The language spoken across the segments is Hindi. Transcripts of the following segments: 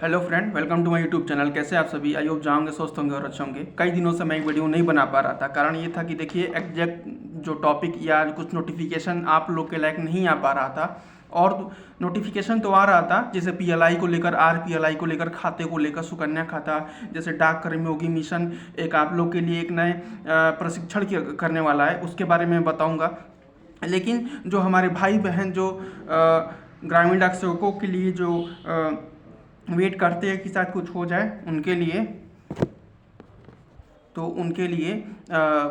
Hello friend, welcome to my YouTube channel. कैसे आप सभी? आई होप जाओगे, स्वस्थ होंगे और अच्छे होंगे। कई दिनों से मैं एक वीडियो नहीं बना पा रहा था। कारण ये था कि देखिए एग्जैक्ट जो टॉपिक या कुछ नोटिफिकेशन आप लोग के लायक नहीं आ पा रहा था। और नोटिफिकेशन तो आ रहा था, जैसे पीएलआई को लेकर, आरपीएलआई को लेकर, खाते को लेकर, सुकन्या खाता, जैसे डाक कर्मयोगी मिशन एक आप लोग के लिए एक नए प्रशिक्षण करने वाला है, उसके बारे में बताऊँगा। लेकिन जो हमारे भाई बहन जो ग्रामीण डाक सेवकों के लिए जो वेट करते हैं कि शायद कुछ हो जाए, उनके लिए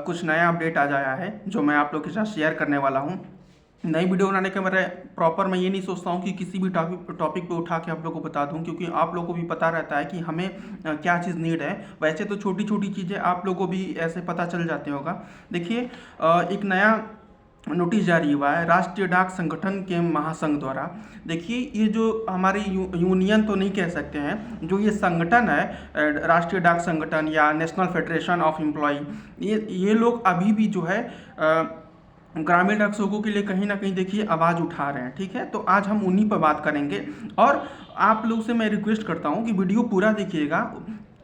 कुछ नया अपडेट आ जाया है जो मैं आप लोग के साथ शेयर करने वाला हूँ। नई वीडियो बनाने के मेरे प्रॉपर मैं ये नहीं सोचता हूँ कि किसी भी टॉपिक पे उठा के आप लोग को बता दूँ, क्योंकि आप लोग को भी पता रहता है कि हमें क्या चीज़ नीड है। वैसे तो छोटी छोटी चीज़ें आप लोग को भी ऐसे पता चल जाते होगा। देखिए एक नया नोटिस जारी हुआ है राष्ट्रीय डाक संगठन के महासंघ द्वारा। देखिए ये जो हमारी यूनियन तो नहीं कह सकते हैं, जो ये संगठन है राष्ट्रीय डाक संगठन या नेशनल फेडरेशन ऑफ एम्प्लॉय, ये लोग अभी भी जो है ग्रामीण डाक सेवकों के लिए कहीं ना कहीं देखिए आवाज़ उठा रहे हैं। ठीक है, तो आज हम उन्हीं पर बात करेंगे। और आप लोग से मैं रिक्वेस्ट करता हूं कि वीडियो पूरा देखिएगा,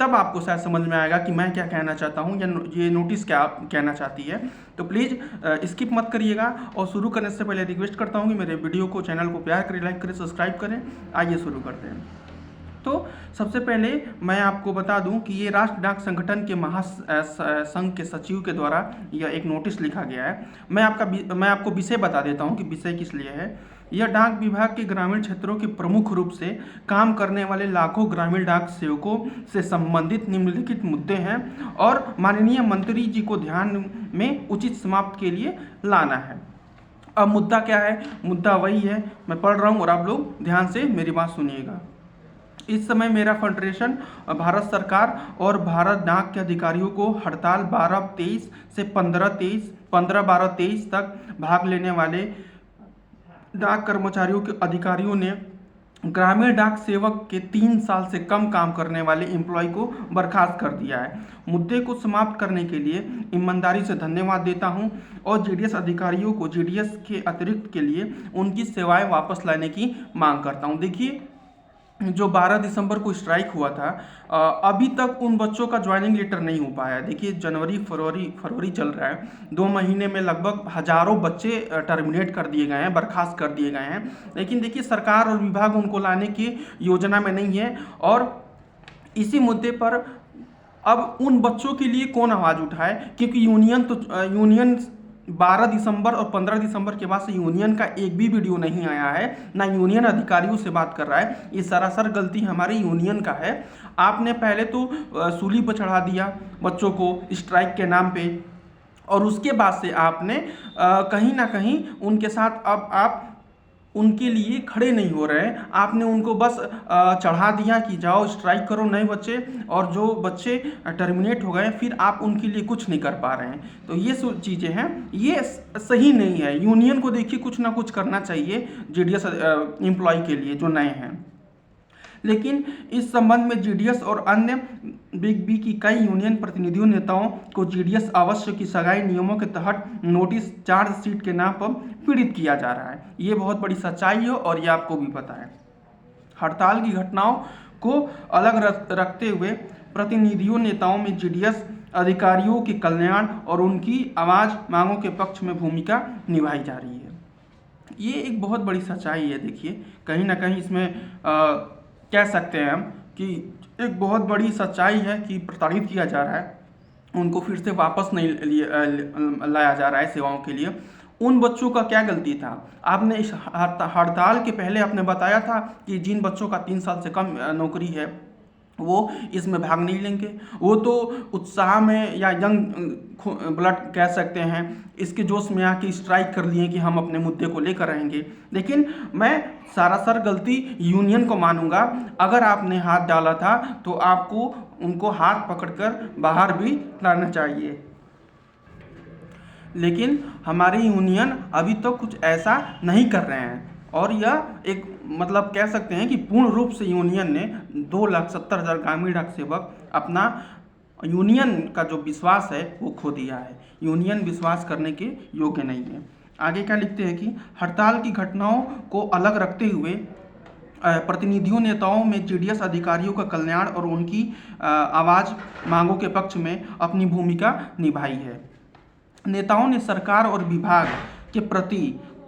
तब आपको शायद समझ में आएगा कि मैं क्या कहना चाहता हूं या ये नोटिस क्या कहना चाहती है। तो प्लीज़ स्किप मत करिएगा। और शुरू करने से पहले रिक्वेस्ट करता हूं कि मेरे वीडियो को, चैनल को प्यार करें, लाइक करें, सब्सक्राइब करें। आइए शुरू करते हैं। तो सबसे पहले मैं आपको बता दूं कि ये राष्ट्र डाक संगठन के महासंघ के सचिव के द्वारा यह एक नोटिस लिखा गया है। मैं आपको विषय बता देता हूं कि विषय किस लिए है। यह डाक विभाग के ग्रामीण क्षेत्रों के प्रमुख रूप से काम करने वाले लाखों ग्रामीण डाक सेवकों से संबंधित निम्नलिखित मुद्दे हैं और माननीय मंत्री जी को ध्यान में उचित समाप्त के लिए लाना है। अब मुद्दा क्या है? मुद्दा वही है, मैं पढ़ रहा हूँ और आप लोग ध्यान से मेरी बात सुनिएगा। इस समय मेरा फेडरेशन भारत सरकार और भारत डाक के अधिकारियों को हड़ताल 12/23 से 15/12/23 तक भाग लेने वाले डाक कर्मचारियों के अधिकारियों ने ग्रामीण डाक सेवक के 3 साल से कम काम करने वाले एम्प्लॉय को बर्खास्त कर दिया है। मुद्दे को समाप्त करने के लिए ईमानदारी से धन्यवाद देता हूं और जीडीएस अधिकारियों को जीडीएस के अतिरिक्त के लिए उनकी सेवाएं वापस लाने की मांग करता हूं। देखिए जो 12 दिसंबर को स्ट्राइक हुआ था, अभी तक उन बच्चों का ज्वाइनिंग लेटर नहीं हो पाया। देखिए जनवरी फरवरी चल रहा है, 2 महीने में लगभग हजारों बच्चे टर्मिनेट कर दिए गए हैं, बर्खास्त कर दिए गए हैं। लेकिन देखिए सरकार और विभाग उनको लाने की योजना में नहीं है। और इसी मुद्दे पर अब उन बच्चों के लिए कौन आवाज़ उठाए, क्योंकि यूनियन 12 दिसंबर और 15 दिसंबर के बाद से यूनियन का एक भी वीडियो नहीं आया है, ना यूनियन अधिकारियों से बात कर रहा है। ये सरासर गलती हमारी यूनियन का है। आपने पहले तो सूली पर चढ़ा दिया बच्चों को स्ट्राइक के नाम पे, और उसके बाद से आपने कहीं ना कहीं उनके साथ अब आप उनके लिए खड़े नहीं हो रहे हैं। आपने उनको बस चढ़ा दिया कि जाओ स्ट्राइक करो नए बच्चे, और जो बच्चे टर्मिनेट हो गए फिर आप उनके लिए कुछ नहीं कर पा रहे हैं। तो ये चीज़ें हैं, ये सही नहीं है। यूनियन को देखिए कुछ ना कुछ करना चाहिए जीडीएस एम्प्लॉय के लिए जो नए हैं। लेकिन इस संबंध में जीडीएस और अन्य बिग बी की कई यूनियन प्रतिनिधियों नेताओं को जीडीएस अवश्य की सगाई नियमों के तहत नोटिस चार्जशीट के नाम पर पीड़ित किया जा रहा है। ये बहुत बड़ी सच्चाई है और ये आपको भी पता है। हड़ताल की घटनाओं को अलग रखते हुए प्रतिनिधियों नेताओं में जीडीएस अधिकारियों के कल्याण और उनकी आवाज़ मांगों के पक्ष में भूमिका निभाई जा रही है। ये एक बहुत बड़ी सच्चाई है। देखिए कहीं ना कहीं इसमें कह सकते हैं हम कि एक बहुत बड़ी सच्चाई है कि प्रताड़ित किया जा रहा है, उनको फिर से वापस नहीं लाया जा रहा है सेवाओं के लिए। उन बच्चों का क्या गलती था? आपने इस हड़ताल के पहले आपने बताया था कि जिन बच्चों का 3 साल से कम नौकरी है वो इसमें भाग नहीं लेंगे। वो तो उत्साह में या यंग ब्लड कह सकते हैं, इसके जोश में आके स्ट्राइक कर लिए कि हम अपने मुद्दे को लेकर रहेंगे। लेकिन मैं सरासर गलती यूनियन को मानूंगा। अगर आपने हाथ डाला था तो आपको उनको हाथ पकड़कर बाहर भी लाना चाहिए। लेकिन हमारी यूनियन अभी तो कुछ ऐसा नहीं कर रहे हैं, और यह एक मतलब कह सकते हैं कि पूर्ण रूप से यूनियन ने 2,70,000 ग्रामीण डाक सेवक अपना यूनियन का जो विश्वास है वो खो दिया है। यूनियन विश्वास करने के योग्य नहीं है। आगे क्या लिखते हैं कि हड़ताल की घटनाओं को अलग रखते हुए प्रतिनिधियों नेताओं में जेडीएस अधिकारियों का कल्याण और उनकी आवाज़ मांगों के पक्ष में अपनी भूमिका निभाई है। नेताओं ने सरकार और विभाग के प्रति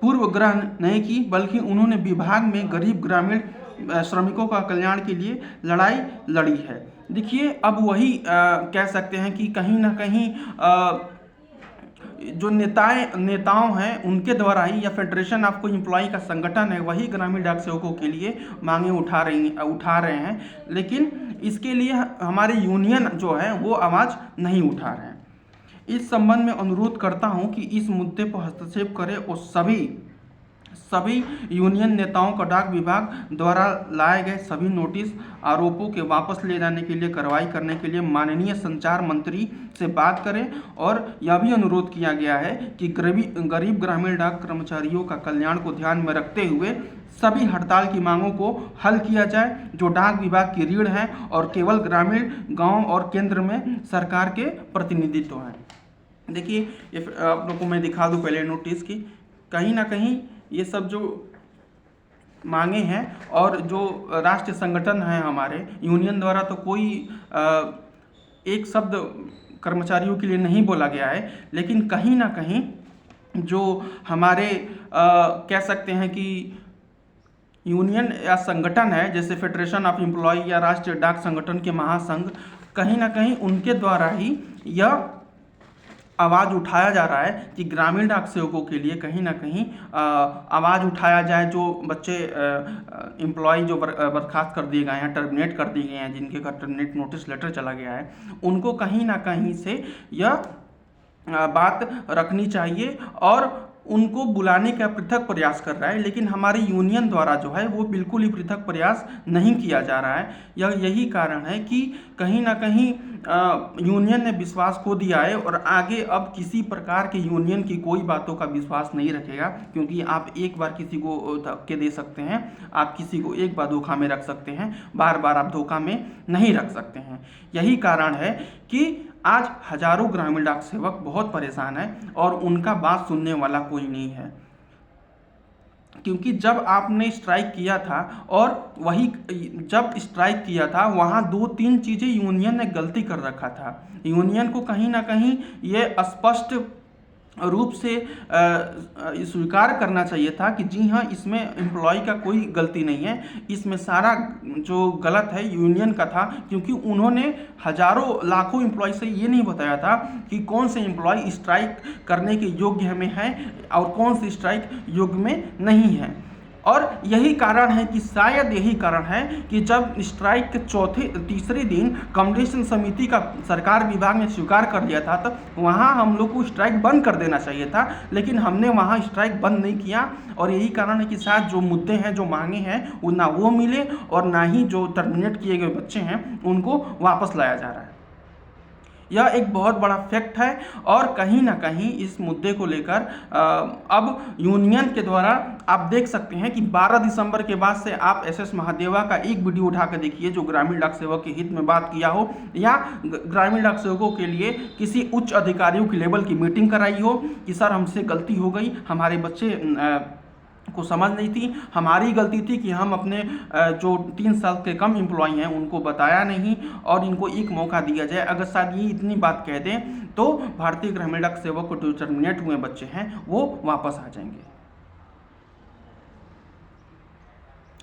पूर्वग्रह नहीं की, बल्कि उन्होंने विभाग में गरीब ग्रामीण श्रमिकों का कल्याण के लिए लड़ाई लड़ी है। देखिए, अब वही कह सकते हैं कि कहीं ना कहीं जो नेताओं हैं उनके द्वारा ही, या फेडरेशन ऑफ कोई एम्प्लॉय का संगठन है, वही ग्रामीण डाक सेवकों के लिए मांगे उठा रहे हैं, लेकिन इसके लिए हमारे यूनियन जो है वो आवाज़ नहीं उठा रहे हैं। इस संबंध में अनुरोध करता हूं कि इस मुद्दे पर हस्तक्षेप करें और सभी यूनियन नेताओं का डाक विभाग द्वारा लाए गए सभी नोटिस आरोपों के वापस ले जाने के लिए कार्रवाई करने के लिए माननीय संचार मंत्री से बात करें। और यह भी अनुरोध किया गया है कि गरीब ग्रामीण डाक कर्मचारियों का कल्याण को ध्यान में रखते हुए सभी हड़ताल की मांगों को हल किया जाए जो डाक विभाग की रीढ़ है और केवल ग्रामीण, गांव और केंद्र में सरकार के प्रतिनिधित्व हैं। देखिए, आप लोगों को मैं दिखा दूं पहले नोटिस की, कहीं ना कहीं ये सब जो मांगे हैं और जो राष्ट्रीय संगठन है हमारे यूनियन द्वारा, तो कोई एक शब्द कर्मचारियों के लिए नहीं बोला गया है, लेकिन कहीं ना कहीं जो हमारे कह सकते हैं कि यूनियन या संगठन है, जैसे फेडरेशन ऑफ एम्प्लॉय या राष्ट्रीय डाक संगठन के महासंघ, कहीं ना कहीं उनके द्वारा ही यह आवाज़ उठाया जा रहा है कि ग्रामीण डाक सेवकों के लिए कहीं ना कहीं आवाज़ उठाया जाए। जो बच्चे एम्प्लॉय जो बर्खास्त कर दिए गए हैं, टर्मिनेट कर दिए गए हैं, जिनके का टर्मिनेट नोटिस लेटर चला गया है, उनको कहीं ना कहीं से यह बात रखनी चाहिए और उनको बुलाने का पृथक प्रयास कर रहा है। लेकिन हमारी यूनियन द्वारा जो है वो बिल्कुल ही पृथक प्रयास नहीं किया जा रहा है। यही कारण है कि कहीं ना कहीं यूनियन ने विश्वास खो दिया है और आगे अब किसी प्रकार के यूनियन की कोई बातों का विश्वास नहीं रखेगा, क्योंकि आप एक बार किसी को धक्के दे सकते हैं, आप किसी को एक बार धोखा में रख सकते हैं, बार बार आप धोखा में नहीं रख सकते हैं। यही कारण है कि आज हजारों ग्रामीण डाक सेवक बहुत परेशान हैं और उनका बात सुनने वाला कोई नहीं है। क्योंकि जब आपने स्ट्राइक किया था और जब स्ट्राइक किया था वहाँ 2-3 चीज़ें यूनियन ने गलती कर रखा था। यूनियन को कहीं ना कहीं ये स्पष्ट रूप से स्वीकार करना चाहिए था कि जी हाँ, इसमें एम्प्लॉय का कोई गलती नहीं है, इसमें सारा जो गलत है यूनियन का था, क्योंकि उन्होंने हजारों लाखों एम्प्लॉय से ये नहीं बताया था कि कौन से एम्प्लॉय स्ट्राइक करने के योग्य में है और कौन से स्ट्राइक योग्य में नहीं है। और यही कारण है कि शायद यही कारण है कि जब स्ट्राइक के तीसरे दिन कम्युनिकेशन समिति का सरकार विभाग ने स्वीकार कर लिया था, तो वहाँ हम लोग को स्ट्राइक बंद कर देना चाहिए था, लेकिन हमने वहाँ स्ट्राइक बंद नहीं किया। और यही कारण है कि शायद जो मुद्दे हैं, जो मांगे हैं, वो ना वो मिले और ना ही जो टर्मिनेट किए गए बच्चे हैं उनको वापस लाया जा रहा है। यह एक बहुत बड़ा फैक्ट है और कहीं ना कहीं इस मुद्दे को लेकर अब यूनियन के द्वारा आप देख सकते हैं कि 12 दिसंबर के बाद से आप एसएस महादेवा का एक वीडियो उठा कर देखिए जो ग्रामीण डाक सेवक के हित में बात किया हो, या ग्रामीण डाक सेवकों के लिए किसी उच्च अधिकारियों की लेवल की मीटिंग कराई हो कि सर हमसे गलती हो गई, हमारे बच्चे को समझ नहीं थी, हमारी गलती थी कि हम अपने जो 3 साल के कम एम्प्लॉय हैं उनको बताया नहीं और इनको एक मौका दिया जाए। अगर शायद ये इतनी बात कह दें तो भारतीय ग्रामीण डाक सेवक को जो टर्मिनेट हुए बच्चे हैं वो वापस आ जाएंगे,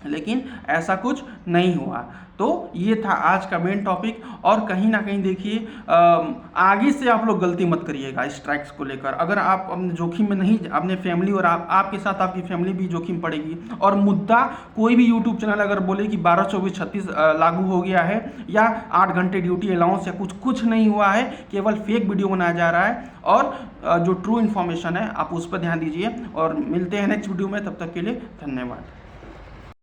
लेकिन ऐसा कुछ नहीं हुआ। तो ये था आज का मेन टॉपिक। और कहीं ना कहीं देखिए, आगे से आप लोग गलती मत करिएगा स्ट्राइक्स को लेकर। अगर आप अपने जोखिम में नहीं, अपने फैमिली और आपके साथ आपकी फैमिली भी जोखिम पड़ेगी। और मुद्दा कोई भी यूट्यूब चैनल अगर बोले कि 12, 24, 36 लागू हो गया है या 8 घंटे ड्यूटी अलाउंस या कुछ नहीं हुआ है, केवल फेक वीडियो बनाया जा रहा है। और जो ट्रू इन्फॉर्मेशन है आप उस पर ध्यान दीजिए और मिलते हैं नेक्स्ट वीडियो में। तब तक के लिए धन्यवाद।